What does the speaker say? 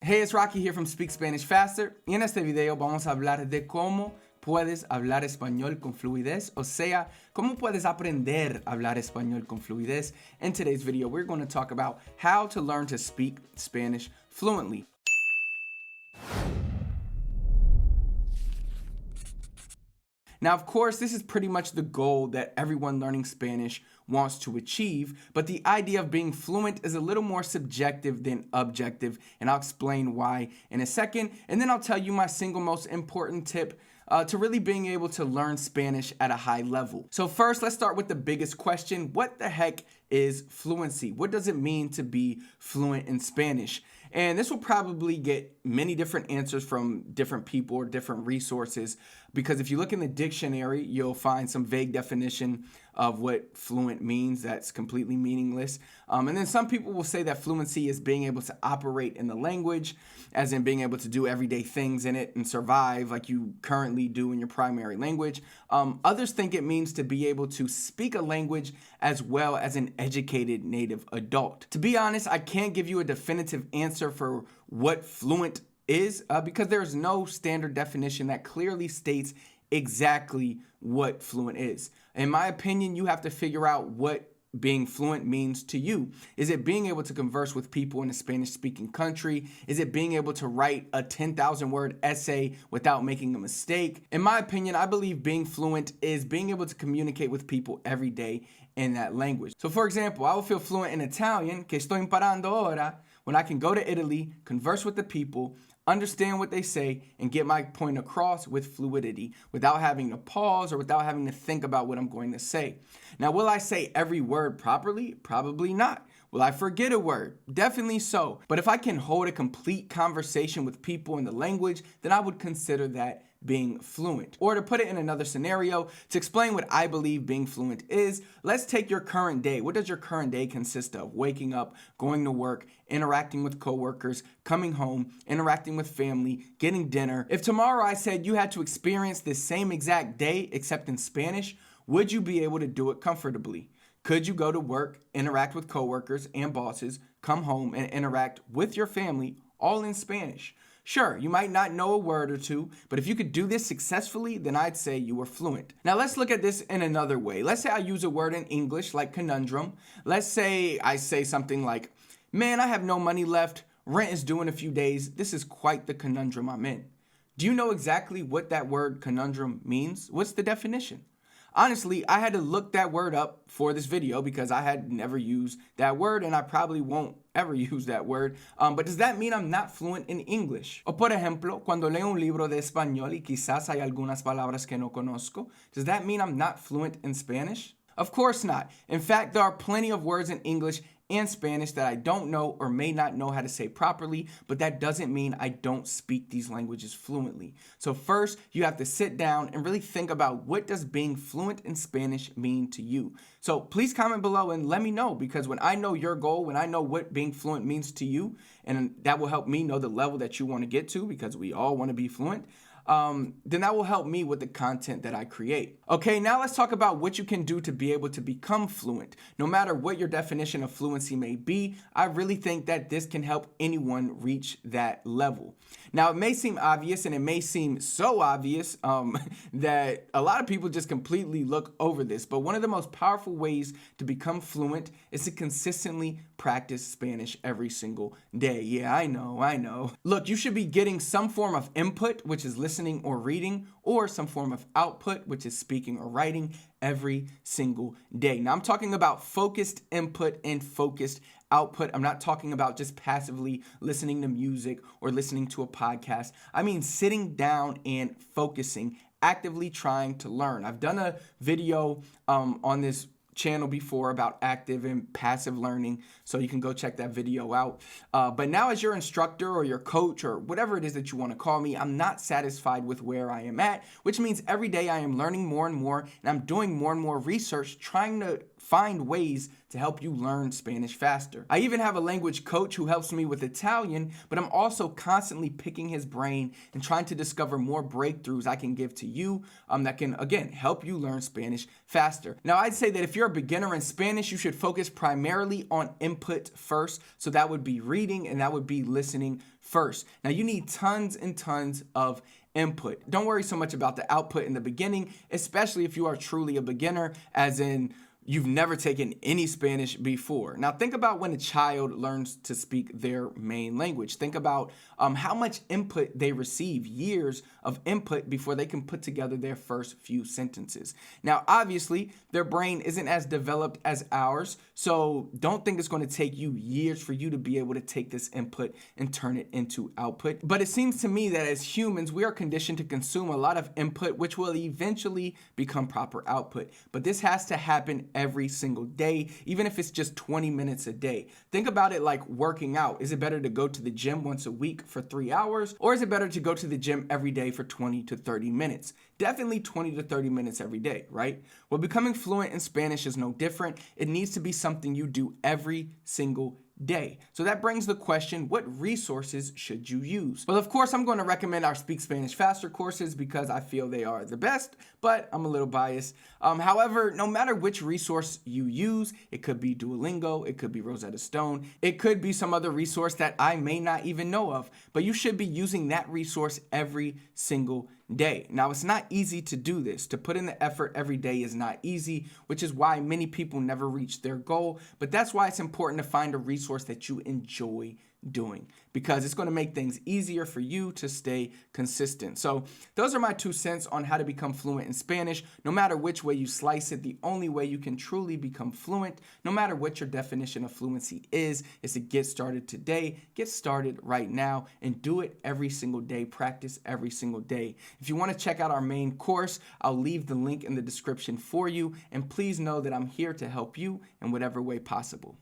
Hey, it's Rocky here from Speak Spanish Faster, y en este video vamos a hablar de cómo puedes hablar español con fluidez, o sea, cómo puedes aprender a hablar español con fluidez. In today's video, we're going to talk about how to learn to speak Spanish fluently. Now, of course, this is pretty much the goal that everyone learning Spanish wants to achieve, but the idea of being fluent is a little more subjective than objective, and I'll explain why in a second, and then I'll tell you my single most important tip to really being able to learn Spanish at a high level. So first, let's start with the biggest question. What the heck is fluency? What does it mean to be fluent in Spanish? And this will probably get many different answers from different people or different resources, because if you look in the dictionary, you'll find some vague definition of what fluent means that's completely meaningless. And then some people will say that fluency is being able to operate in the language, as in being able to do everyday things in it and survive like you currently do in your primary language. Others think it means to be able to speak a language as well as an educated native adult. To be honest, I can't give you a definitive answer for what fluent is because there's no standard definition that clearly states exactly what fluent is. In my opinion, you have to figure out what being fluent means to you. Is it being able to converse with people in a Spanish-speaking country? Is it being able to write a 10,000-word essay without making a mistake? In my opinion, I believe being fluent is being able to communicate with people every day in that language. So for example, I will feel fluent in Italian, que sto imparando ora, when I can go to Italy, converse with the people, understand what they say, and get my point across with fluidity without having to pause or without having to think about what I'm going to say. Now, will I say every word properly? Probably not. Will I forget a word? Definitely so. But if I can hold a complete conversation with people in the language, then I would consider that being fluent. Or to put it in another scenario, to explain what I believe being fluent is, let's take your current day. What does your current day consist of? Waking up, going to work, interacting with coworkers, coming home, interacting with family, getting dinner. If tomorrow I said you had to experience this same exact day except in Spanish, would you be able to do it comfortably? Could you go to work, interact with coworkers and bosses, come home and interact with your family all in Spanish? Sure, you might not know a word or two, but if you could do this successfully, then I'd say you were fluent. Now let's look at this in another way. Let's say I use a word in English like conundrum. Let's say I say something like, man, I have no money left. Rent is due in a few days. This is quite the conundrum I'm in. Do you know exactly what that word conundrum means? What's the definition? Honestly, I had to look that word up for this video because I had never used that word and I probably won't ever use that word. But does that mean I'm not fluent in English? O por ejemplo, cuando leo un libro de español y quizás hay algunas palabras que no conozco, does that mean I'm not fluent in Spanish? Of course not. In fact, there are plenty of words in English and Spanish that I don't know or may not know how to say properly, but that doesn't mean I don't speak these languages fluently. So first, you have to sit down and really think about what does being fluent in Spanish mean to you. So please comment below and let me know, because when I know your goal, when I know what being fluent means to you, and that will help me know the level that you want to get to, because we all want to be fluent, then that will help me with the content that I create. Okay, now let's talk about what you can do to be able to become fluent. No matter what your definition of fluency may be, I really think that this can help anyone reach that level. Now, it may seem obvious, and it may seem so obvious that a lot of people just completely look over this, but one of the most powerful ways to become fluent is to consistently practice Spanish every single day. Yeah, I know. Look, you should be getting some form of input, which is listening or reading, or some form of output, which is speaking or writing, every single day. Now, I'm talking about focused input and focused output. I'm not talking about just passively listening to music or listening to a podcast. I mean sitting down and focusing, actively trying to learn. I've done a video on this channel before about active and passive learning, so you can go check that video out. But now, as your instructor or your coach or whatever it is that you want to call me, I'm not satisfied with where I am at, which means every day I am learning more and more, and I'm doing more and more research trying to find ways to help you learn Spanish faster. I even have a language coach who helps me with Italian, but I'm also constantly picking his brain and trying to discover more breakthroughs I can give to you that can, again, help you learn Spanish faster. Now, I'd say that if you're a beginner in Spanish, you should focus primarily on input first. So that would be reading and that would be listening first. Now, you need tons and tons of input. Don't worry so much about the output in the beginning, especially if you are truly a beginner, as in you've never taken any Spanish before. Now, think about when a child learns to speak their main language. Think about how much input they receive, years of input before they can put together their first few sentences. Now, obviously, their brain isn't as developed as ours, so don't think it's going to take you years for you to be able to take this input and turn it into output. But it seems to me that as humans, we are conditioned to consume a lot of input, which will eventually become proper output. But this has to happen every single day, even if it's just 20 minutes a day. Think about it like working out. Is it better to go to the gym once a week for 3 hours, or is it better to go to the gym every day for 20 to 30 minutes? Definitely 20 to 30 minutes every day, right? Well, becoming fluent in Spanish is no different. It needs to be something you do every single day. So that brings the question, what resources should you use? Well, of course, I'm going to recommend our Speak Spanish Faster courses because I feel they are the best, but I'm a little biased. However, no matter which resource you use, it could be Duolingo, it could be Rosetta Stone, it could be some other resource that I may not even know of, but you should be using that resource every single day. Now, it's not easy to do this. To put in the effort every day is not easy, which is why many people never reach their goal. But that's why it's important to find a resource that you enjoy doing, because it's going to make things easier for you to stay consistent. So those are my 2 cents on how to become fluent in Spanish. No matter which way you slice it, the only way you can truly become fluent, no matter what your definition of fluency is to get started today. Get started right now and do it every single day. Practice every single day. If you want to check out our main course, I'll leave the link in the description for you. And please know that I'm here to help you in whatever way possible.